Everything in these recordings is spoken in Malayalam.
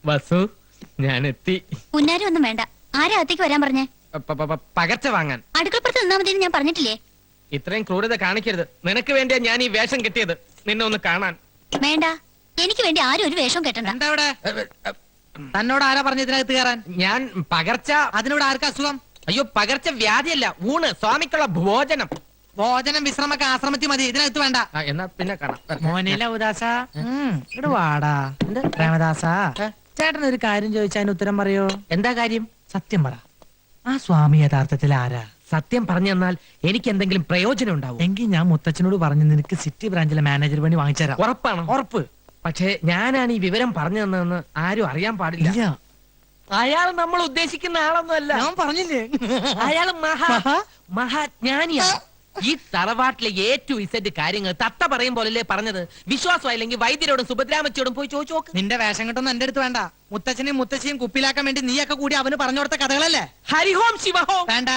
വസു, ഞാൻ എത്തി. പുന്നാരി ഒന്നും വേണ്ട. ആരാ അകത്തേക്ക് വരാൻ പറഞ്ഞേ? പകർച്ച വാങ്ങാൻ. അടുക്കളപ്പുറത്ത് നിന്നാ മതി ഞാൻ പറഞ്ഞിട്ടില്ലേ? ഇത്രയും ക്രൂരത കാണിക്കരുത്. നിനക്ക് വേണ്ടിയാ ഞാൻ ഈ വേഷം കെട്ടിയത്, നിന്നെ ഒന്ന് കാണാൻ. വേണ്ട, എനിക്ക് വേണ്ടി ആരും ഒരു വേഷം കെട്ടണ്ട. എന്താ ഇവിടെ? തന്നോട് ആരാ പറഞ്ഞ ഇതിനകത്ത് കയറാൻ? ഞാൻ പകർച്ച. അതിനോട് ആർക്കാ അസുഖം? അയ്യോ, പകർച്ച വ്യാധിയല്ല, ഊണ്, സ്വാമിക്കുള്ള ഭോജനം. ഭോജനം വിശ്രമൊക്കെ ആശ്രമത്തിൽ മതി, ഇതിനകത്ത് വേണ്ട. എന്നാ പിന്നെ കാണാം. മോനില ഉദാസ ഇവിടെ വാടാ. പ്രേമദാസ, ചേട്ടൻ ഒരു കാര്യം ചോദിച്ചാൽ ഉത്തരം പറയോ? എന്താ കാര്യം? സത്യം പറ, ആ സ്വാമി യഥാർത്ഥത്തിൽ ആരാ? സത്യം പറഞ്ഞു തന്നാൽ എനിക്ക് എന്തെങ്കിലും പ്രയോജനം ഉണ്ടാവും. എങ്കിൽ ഞാൻ മുത്തച്ഛനോട് പറഞ്ഞു നിനക്ക് സിറ്റി ബ്രാഞ്ചിലെ മാനേജർ പണി വാങ്ങിച്ചുതരാം. ഉറപ്പാണ്? ഉറപ്പ്. പക്ഷേ ഞാനാണ് ഈ വിവരം പറഞ്ഞു തന്നതെന്ന് ആരും അറിയാൻ പാടില്ല. ഇല്ല. അയാൾ നമ്മൾ ഉദ്ദേശിക്കുന്ന ആളൊന്നുമല്ല. ഞാൻ പറഞ്ഞില്ലേ, അയാൾ മഹാജ്ഞാനിയാണ്. ഈ തറവാട്ടിലെ A to Z കാര്യങ്ങൾ തത്ത പറയും പോലല്ലേ പറഞ്ഞത്. വിശ്വാസമായില്ലെങ്കിൽ വൈദ്യരോടും സുഭദ്രാമച്ചിയോടും പോയി ചോദിച്ചു നോക്ക്. നിന്റെ വേഷം കെട്ടൊന്നും എന്റെ അടുത്ത് വേണ്ട. മുത്തച്ഛനെയും മുത്തശ്ശിയും കുപ്പിലാക്കാൻ വേണ്ടി നീയൊക്കെ കൂടി അവന് പറഞ്ഞു കൊടുത്ത കഥകളല്ലേ? ഹരിഹോം ശിവഹോം. വേണ്ട,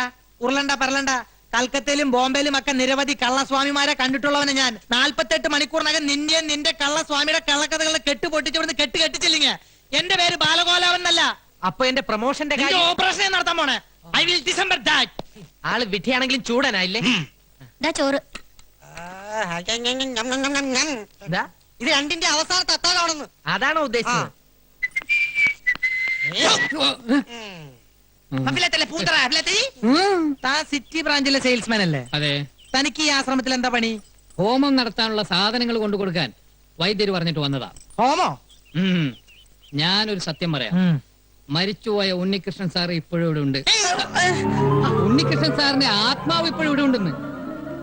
ഉരുളണ്ട പറലണ്ട. കൽക്കത്തയിലും ബോംബെയിലും ഒക്കെ നിരവധി കള്ളസ്വാമിമാരെ കണ്ടിട്ടുള്ളവനെ ഞാൻ. 48 മണിക്കൂറിനകം നിന്നെയും നിന്റെ കള്ളസ്വാമിയുടെ കള്ളക്കഥകളെ കെട്ടുപൊട്ടിച്ചവിടുന്ന് കെട്ടിച്ചില്ലെങ്കിൽ എന്റെ പേര് ബാലഗോലാവൻ എന്നല്ല. അപ്പൊ എന്റെ പ്രൊമോഷന്റെ കാര്യം ഓപ്പറേഷൻ നടത്താൻ പോണേ. I will December that. ആള് വിധിയാണെങ്കിലും ചൂടനായില്ലേ? ചോറ്. ഇത് രണ്ടിന്റെ അവസാനത്തെ അത്താഴമാണെന്ന്. അതാണോ ഉദ്ദേശിച്ചത്? താൻ സിറ്റി ബ്രാഞ്ചിലെ സെയിൽസ്മാൻ അല്ലേ? അതെ. തനിക്ക് ഈ ആശ്രമത്തിൽ എന്താ പണി? ഹോമം നടത്താനുള്ള സാധനങ്ങൾ കൊണ്ടു കൊടുക്കാൻ വൈദ്യര് പറഞ്ഞിട്ട് വന്നതാ. ഹോമോ? ഞാനൊരു സത്യം പറയാം. മരിച്ചുപോയ ഉണ്ണികൃഷ്ണൻ സാർ ഇപ്പോഴും ഇവിടെ ഉണ്ട്. ഉണ്ണികൃഷ്ണൻ സാറിന്റെ ആത്മാവ് ഇപ്പോഴും ഇവിടെ ഉണ്ടെന്ന്.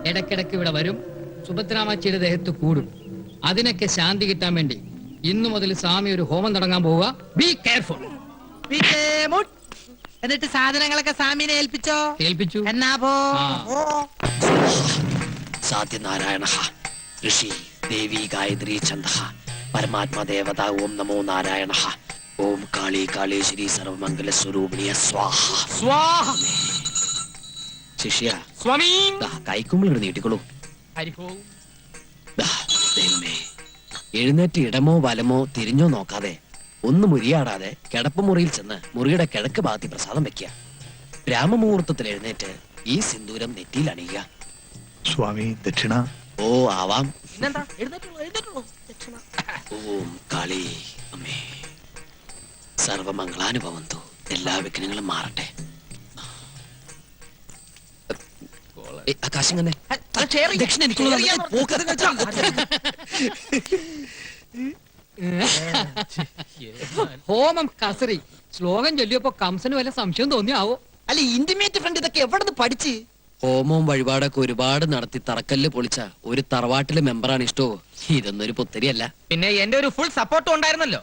ഇടയ്ക്കിടയ്ക്ക് ഇവിടെ വരും, സുഭദ്രാമച്ചിയുടെ ദേഹത്ത് കൂടും. അതിനൊക്കെ ശാന്തി കിട്ടാൻ വേണ്ടി ഇന്നു മുതൽ സ്വാമി ഒരു ഹോമം തുടങ്ങാൻ പോവുക. Be careful. എന്നിട്ട് സാധനങ്ങളൊക്കെ സ്വാമിനെ ഏൽപ്പിച്ചോ? ഏൽപ്പിച്ചു. എന്നാ പോ. സാധ്യനാരായണ ഋഷി ദേവി ഗായത്രി ഛന്ദ പരമാത്മാ ദേവത ഓം നമോ നാരായണ ഓം കാളി കാളേശ്വരി സർവമംഗല സ്വരൂപിണിയ സ്വാഹ സ്വാഹ. ശിഷ്യ സ്വാമി, കൈക്കുമ്പിൾ നീട്ടിക്കൊള്ളൂ. ഹരിഹോം. ദൈവമേ, എഴുന്നേറ്റ് ഇടമോ വലമോ തിരിഞ്ഞോ നോക്കാതെ ഒന്ന് മുരിയാടാതെ കിടപ്പുമുറിയിൽ ചെന്ന് മുറിയുടെ കിഴക്ക് ഭാഗത്തി പ്രസാദം വെക്കുക. ബ്രാഹ്മമുഹൂർത്തത്തിൽ എഴുന്നേറ്റ് ഈ സിന്ദൂരം നെറ്റിയിൽ അണിയുക. സ്വാമി ദക്ഷിണ. ഓ ആവാം. പിന്നെന്താ, എഴുന്നേറ്റുള്ളൂ. ഓം കാളി അമ്മേ സർവമംഗളാനുഭവന്തു. എല്ലാ വിഘ്നങ്ങളും മാറട്ടെ. ആകാശം തന്നെ ദക്ഷിണ എനിക്കുള്ള ഹോമം കസറി ശ്ലോകം ചൊല്ലിയപ്പോ കംസന് വല്ല സംശയം തോന്നിയാവോ? അല്ല, ഇന്റിമേറ്റ് ഫ്രണ്ട് ഇതൊക്കെ എവിടെ പഠിച്ച്? ഹോമവും വഴിപാടൊക്കെ ഒരുപാട് നടത്തി തറക്കല്ല് പൊളിച്ച ഒരു തറവാട്ടിലെ മെമ്പറാണ് ഇഷ്ടോ. ഇതൊന്നും ഒരു പുത്തരിയല്ല. പിന്നെ എന്റെ ഒരു ഫുൾ സപ്പോർട്ടും ഉണ്ടായിരുന്നല്ലോ.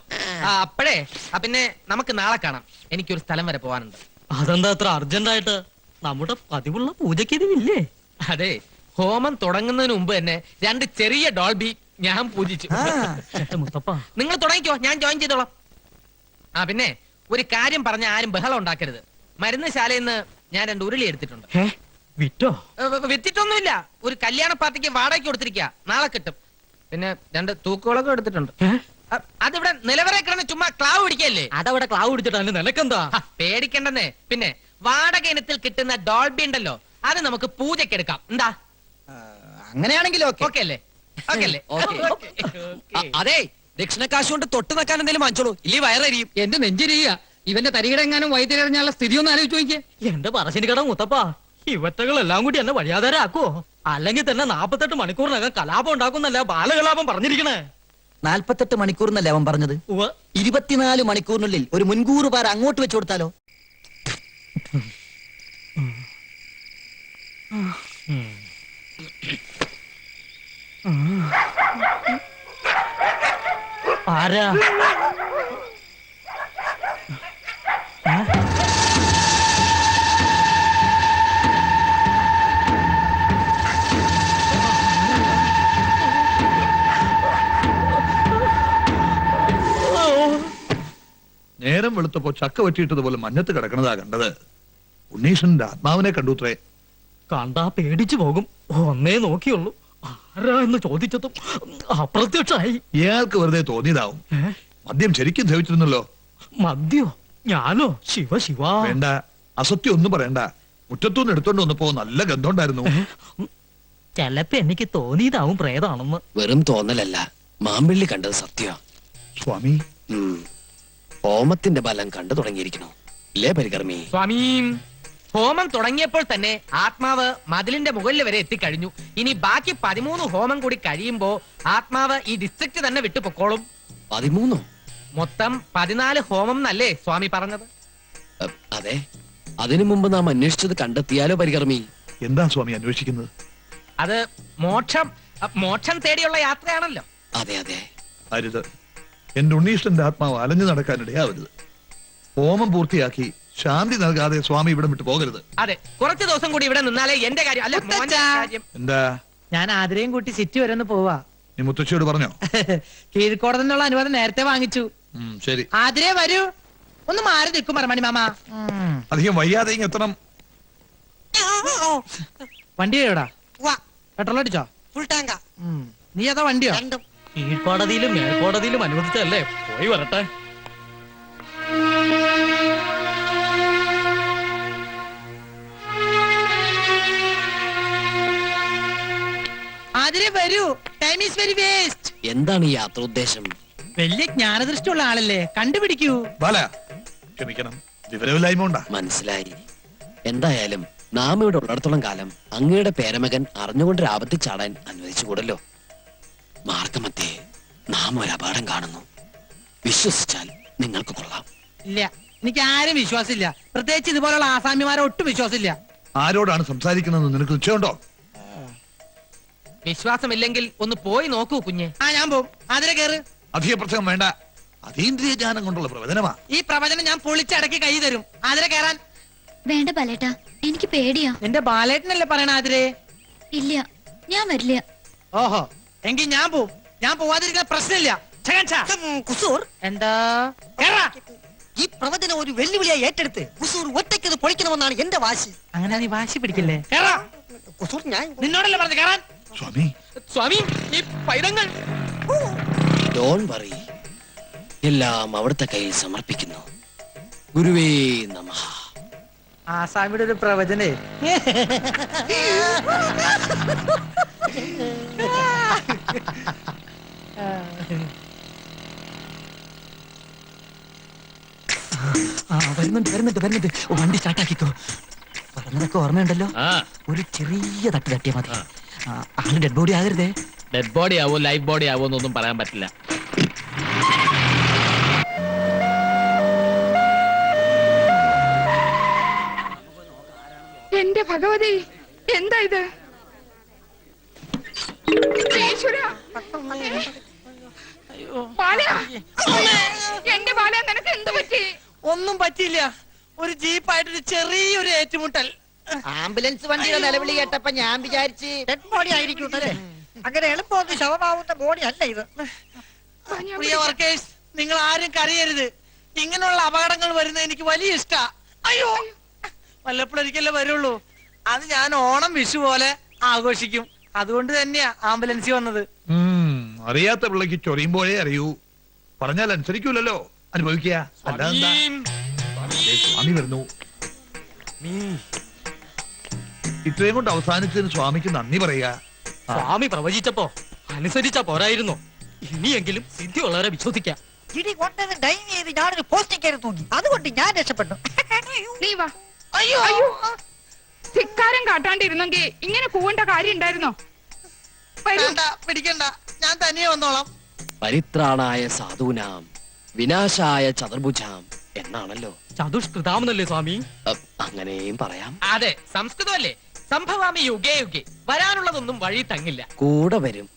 അപ്പഴേ പിന്നെ നമുക്ക് നാളെ കാണാം. എനിക്കൊരു സ്ഥലം വരെ പോവാനുണ്ട്. അതെന്താ അത്ര അർജന്റ് ആയിട്ട്? നമ്മുടെ പതിവുള്ള പൂജയ്ക്ക് ഇതില്ലേ? അതെ, ഹോമം തുടങ്ങുന്നതിന് മുമ്പ് തന്നെ 2 ചെറിയ ഡോൾബി ഞാൻ പൂജിച്ചു. മുത്തപ്പ, നിങ്ങൾ തുടങ്ങിക്കോ, ഞാൻ ജോയിൻ ചെയ്തോളാം. പിന്നെ ഒരു കാര്യം പറഞ്ഞ ആരും ബഹളം ഉണ്ടാക്കരുത്. മരുന്ന് ശാലയിൽ നിന്ന് ഞാൻ 2 ഉരുളി എടുത്തിട്ടുണ്ട്. വിറ്റോ? വിറ്റിട്ടൊന്നുമില്ല, ഒരു കല്യാണ പാർട്ടിക്ക് വാടകയ്ക്ക് കൊടുത്തിരിക്കുക. നാളെ കിട്ടും. പിന്നെ 2 തൂക്കുകളൊക്കെ എടുത്തിട്ടുണ്ട്. അതിവിടെ നിലവറെ കിടന്ന് ചുമ്മാ ക്ലാവ് പിടിക്കല്ലേ? അതവിടെ ക്ലാവ് പിടിച്ചിട്ടാണ് നിനക്കെന്താ? പേടിക്കണ്ടെന്നേ. പിന്നെ വാടക ഇനത്തിൽ കിട്ടുന്ന ഡോൾബി ഉണ്ടല്ലോ, അത് നമുക്ക് പൂജയ്ക്ക് എടുക്കാം. എന്താ? അങ്ങനെയാണെങ്കിൽ ഓക്കെ അല്ലേ? ഓക്കെ അല്ലേ? അതെ, ദക്ഷിണക്കാശ് കൊണ്ട് തൊട്ട് നിൽക്കാൻ എന്തെങ്കിലും വാങ്ങിച്ചോളൂ, ഇല്ലേ വയറരിയും. എന്റെ നെഞ്ചിരിയ ഇവന്റെ തരികിടെങ്ങാനും വൈദ്യരറിഞ്ഞാലുള്ള സ്ഥിതി ഒന്ന് ആലോചിച്ച് നോക്കിയേ. എന്റെ പറശ്ശിനി കട മുത്തപ്പ, ഇവറ്റകളെല്ലാം കൂടി എന്നെ വഴിയാധാരാക്കുവോ? അല്ലെങ്കിൽ തന്നെ 48 മണിക്കൂറിനകം കലാപം ഉണ്ടാക്കുന്നല്ല ബാലകലാപം പറഞ്ഞിരിക്കണേ. 48 മണിക്കൂറിനല്ലേ അവൻ പറഞ്ഞത്? 24 മണിക്കൂറിനുള്ളിൽ ഒരു മുൻകൂർ പാര അങ്ങോട്ട് വെച്ചു കൊടുത്താലോ? ആരാ? നേരം വെളുത്തപ്പോ ചക്ക വെട്ടിയിട്ടതുപോലെ മഞ്ഞത്ത് കിടക്കണതാ കണ്ടത്. ഉണ്ണീഷന്റെ ആത്മാവിനെ കണ്ടുത്രേ. കണ്ടാ പേടിച്ചു പോകും. ഒന്നേ നോക്കിയുള്ളൂ. ആരാ എന്ന് ചോദിച്ചതും അപ്രത്യക്ഷമായി. ഇയാൾക്ക് വെറുതെ തോന്നിയതാവും. മദ്യം ശരിക്കും ധരിച്ചിരുന്നല്ലോ. മദ്യോ ഞാനോ? ശിവ ശിവ. വേണ്ട, അസത്യം ഒന്നും പറയണ്ട. മുറ്റത്തുനിന്ന് എടുത്തോണ്ട് വന്നപ്പോ നല്ല ഗന്ധം ഉണ്ടായിരുന്നു. ചെലപ്പോ എനിക്ക് തോന്നിയതാവും പ്രേതാണെന്ന്. വെറും തോന്നലല്ല, മാമ്പിള്ളി കണ്ടത് സത്യ. സ്വാമി, ഹോമത്തിന്റെ ബലം കണ്ടു തുടങ്ങിയിരിക്കണു ഇല്ലേ പരികർമ്മി? സ്വാമി, ഹോമം തുടങ്ങിയപ്പോൾ തന്നെ ആത്മാവ് മതിലിന്റെ മുകളിൽ വരെ എത്തിക്കഴിഞ്ഞു. ഇനി ബാക്കി 13 ഹോമം കൂടി കഴിയുമ്പോ ആത്മാവ് ഈ ഡിസ്ട്രിക്ട് തന്നെ വിട്ടു പൊക്കോളും. 13? മൊത്തം 14 ഹോമം എന്നല്ലേ സ്വാമി പറഞ്ഞത്? അതെ. അതിനു മുമ്പ് നാം അന്വേഷിച്ചത് കണ്ടെത്തിയാലോ പരികർമ്മി? എന്താ സ്വാമി അന്വേഷിക്കുന്നത്? അത് മോക്ഷം തേടിയുള്ള യാത്രയാണല്ലോ. അതെ അതെ. അരുത്, എന്റെ ഉണ്ണീഷ്ടന്റെ ആത്മാവ് അലഞ്ഞു നടക്കാനിടയാവരുത്. ഹോമം പൂർത്തിയാക്കി ശാന്തി നൽകാതെ സ്വാമി ഇവിടെ വിട്ടു പോകരുത്. അതെ, കുറച്ച് ദിവസം കൂടി ഇവിടെ നിന്നാലേ എന്റെ കാര്യം അല്ല മോന്റെ കാര്യം. എന്താ? ഞാൻ ആതിരയും കൂട്ടി സിറ്റി വരെ ഒന്ന് പോവാ. നീ മുത്തശ്ശിയോട് പറഞ്ഞോ? കീഴ്ക്കോടതി നിന്നുള്ള അനുവാദം നേരത്തെ വാങ്ങിച്ചു. ശരി. ആതിരേ വരൂ. ഒന്ന് മാറി നിൽക്കും മണി മാമ. അധികം വയ്യാതെ ഇങ്ങ് എത്തണം. വണ്ടി എവിടാ? പെട്രോൾ അടിച്ചോ? ഫുൾ ടാങ്കാ. നീ ഏതാ വണ്ടിയോ? രണ്ടും. കീഴ്ക്കോടതിയിലും മേൽക്കോടതിയിലും അനുവദിച്ചല്ലേ, പോയി വരട്ടെ. ആതിരേ വരൂ. Time is very waste. എന്താണ് ഈ യാത്ര ഉദ്ദേശം? വലിയ ജ്ഞാനദൃഷ്ടിയുള്ള ആളല്ലേ, കണ്ടുപിടിക്കൂ. ബാല, ക്ഷമിക്കണം, വിവരമില്ലായ്മ ഉണ്ടാ. മനസ്സിലായി. എന്തായാലും നാം ഇവിടെ ഉള്ളിടത്തോളം കാലം അങ്ങയുടെ പേരമകൻ അറിഞ്ഞുകൊണ്ട് ആപത്തിൽ ചാടാൻ അനുവദിച്ചുകൂടല്ലോ. മാർഗമധ്യേ നാം ഒരു അപകടം കാണുന്നു. വിശ്വസിച്ചാൽ നിങ്ങൾക്ക് കൊള്ളാം. ഇല്ല, എനിക്ക് ആരും വിശ്വാസമില്ല. പ്രത്യേകിച്ച് ഇതുപോലുള്ള ആസാമിമാരെ ഒട്ടും വിശ്വാസമില്ല. ആരോടാണ് സംസാരിക്കുന്നതെന്ന് നിനക്ക് നിശ്ചയമുണ്ടോ? വിശ്വാസമില്ലെങ്കിൽ ഒന്ന് പോയി നോക്കൂ കുഞ്ഞെ. ഞാൻ പോവും. ആതിര കേറ്. അധിക പ്രസംഗം വേണ്ട. അതീന്ദ്രിയ ജ്ഞാനം കൊണ്ടുള്ള പ്രവചനമാ. ഈ പ്രവചനം ഞാൻ പൊളിച്ചടക്കി കൈ തരും. ആതിര കേറാൻ. വേണ്ട ബാലേട്ടാ, എനിക്ക് പേടിയാ. നിന്റെ ബാലേട്ടനല്ലേ പറയണ ആതിരേ? ഇല്ല, ഞാൻ വരില്ല. ഓഹോ, എങ്കിൽ ഞാൻ പോവും. ഞാൻ പോവാതിരിക്കുന്ന പ്രശ്നമില്ല. കുസൂർ, എന്താ? കേറാ. ഈ പ്രവചനം ഒരു വെല്ലുവിളിയായി ഏറ്റെടുത്ത് കുസൂർ ഒറ്റയ്ക്കത് പൊളിക്കണമെന്നാണ് എന്റെ വാശി. അങ്ങനെ നീ വാശി പിടിക്കില്ലേ? കേറാ. കുസൂർ, ഞാൻ നിന്നോടല്ലേ പറഞ്ഞു കേറാൻ? സ്വാമി, സ്വാമി, ഈ പൈതങ്ങൾ ഡോൺ വറി, എല്ലാം അവിടുത്തെ കയ്യിൽ സമർപ്പിക്കുന്നു. ഗുരുവേ നമഃ. ആസാമിയുടെ ഒരു പ്രവചനേ. വരുന്നുണ്ട്. വണ്ടി സ്റ്റാർട്ടാക്കിക്കോ. പറഞ്ഞതൊക്കെ ഓർമ്മയുണ്ടല്ലോ. ഒരു ചെറിയ തട്ട് തട്ടിയാ മതി. ആള് ഡെഡ് ബോഡി ആകരുതേ. ഡെഡ് ബോഡി ആവോ ലൈഫ് ബോഡി ആവോ എന്നൊന്നും പറയാൻ പറ്റില്ല. എന്റെ ഭഗവതി, എന്താ ഇത്? ഈശ്വരാ. ബാല, എന്റെ ബാല, നിനക്ക് എന്ത് പറ്റി? ഒന്നും പറ്റിയില്ല. ഒരു ജീപ്പായിട്ടൊരു ചെറിയൊരു ഏറ്റുമുട്ടൽ. ആംബുലൻസ് വണ്ടിയുടെ നിലവിളി കേട്ടപ്പോ ഞാൻ വിചാരിച്ച് ഡെഡ് ബോഡി ആയിരിക്കും അല്ലേ. അങ്ങനെ എളുപ്പമൊന്നും ശവമാവുന്ന ബോഡി അല്ല ഇത്. പ്രിയ വർക്കേഴ്സ്, നിങ്ങൾ ആരും കരയരുത്. ഇങ്ങനെയുള്ള അപകടങ്ങൾ വരുന്നത് എനിക്ക് വലിയ ഇഷ്ടാ. അയ്യോ, വല്ലപ്പോഴൊരിക്കലേ വരുള്ളൂ. അത് ഞാൻ ഓണം വിഷു പോലെ ആഘോഷിക്കും. അതുകൊണ്ട് തന്നെയാ ആംബുലൻസ് വന്നത്. അറിയാത്ത പിള്ളക്ക് ചൊറിയുമ്പോഴേ അറിയൂ. പറഞ്ഞാൽ അനുസരിക്കൂലല്ലോ. അനുഭവിക്കുക. അല്ലാതെന്താ? സ്വാമി വരുന്നു. ഇത്രയും കൊണ്ട് അവസാനിച്ചതിന് സ്വാമിക്ക് നന്ദി പറയാ. സ്വാമി പ്രവചിച്ചപ്പോ അനുസരിച്ചാ പോരായിരുന്നു. ഇനിയെങ്കിലും സിദ്ധിയുള്ളവരെ വിശ്വസിക്കാം. ഇടി കൊണ്ടത് ഡൈവ് ചെയ്ത് ഞാനൊരു പോസ്റ്റിക്കാരും തൂങ്ങി. അതുകൊണ്ട് ഞാൻ രക്ഷപ്പെട്ടു. നീ വാ. അയ്യോ, ധിക്കാരം കാട്ടാണ്ടിരുന്നെങ്കിൽ ഇങ്ങനെ കൂവേണ്ട കാര്യം ഉണ്ടായിരുന്നോ? വേണ്ട, പിടിക്കണ്ട, ഞാൻ തനിയെ വന്നോളാം. പരിത്രാണായ സാധൂനാം വിനാശായ ചതുർഭുജാം എന്നാണല്ലോ. ചതുഷ്കൃതാമെന്നല്ലേ സ്വാമി? അങ്ങനെയും പറയാം. അതെ, സംസ്കൃതമല്ലേ. സംഭവാമി യുഗേ യുഗേ. വരാനുള്ളതൊന്നും വഴി തങ്ങില്ല. കൂടെ വരും.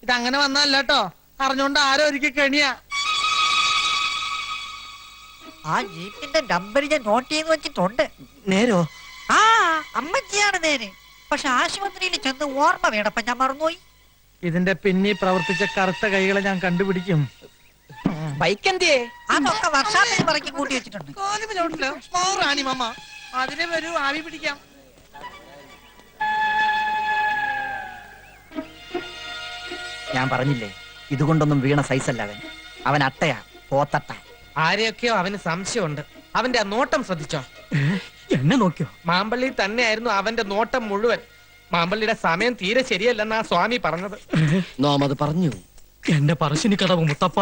ഇതങ്ങനെ വന്നല്ല കേട്ടോ. അറിഞ്ഞോണ്ട് ആരോ ഒരിക്കൽ കെണിയാ. ആ ജീപ്പിന്റെ നമ്പർ ഞാൻ നോട്ട് ചെയ്ത് വെച്ചിട്ടുണ്ട്. നേരോ? ആ, അമ്മച്ചിയാണ് നേരെ. പക്ഷെ ആശുപത്രിയിൽ ചെന്ന് ഓർമ്മ വേണപ്പ ഞാൻ മറന്നുപോയി. ഇതിന്റെ പിന്നിൽ പ്രവർത്തിച്ച കറുത്ത കൈകളെ ഞാൻ കണ്ടുപിടിക്കും. ബൈക്ക് എന്തിയേ? അതൊക്കെ വർഷാപ്പിൽ പറക്കി കൂട്ടി വെച്ചിട്ടുണ്ട്. അതിനെ വരൂ, ആവി പിടിക്കാം. ഞാൻ പറഞ്ഞില്ലേ, ഇതുകൊണ്ടൊന്നും വീണ സൈസല്ല അവൻ. അവൻ അട്ടയാ, പോത്തട്ട. ആരെയൊക്കെയോ അവന് സംശയമുണ്ട്. അവന്റെ ആ നോട്ടം ശ്രദ്ധിച്ചോ? എന്നെ നോക്കിയോ? മാമ്പള്ളി തന്നെയായിരുന്നു അവന്റെ നോട്ടം മുഴുവൻ. മാമ്പള്ളിയുടെ സമയം തീരെ ശരിയല്ലെന്നാ സ്വാമി പറഞ്ഞത്. നാം അത് പറഞ്ഞു. എന്റെ പറശ്ശിനി കടവ് മുത്തപ്പ,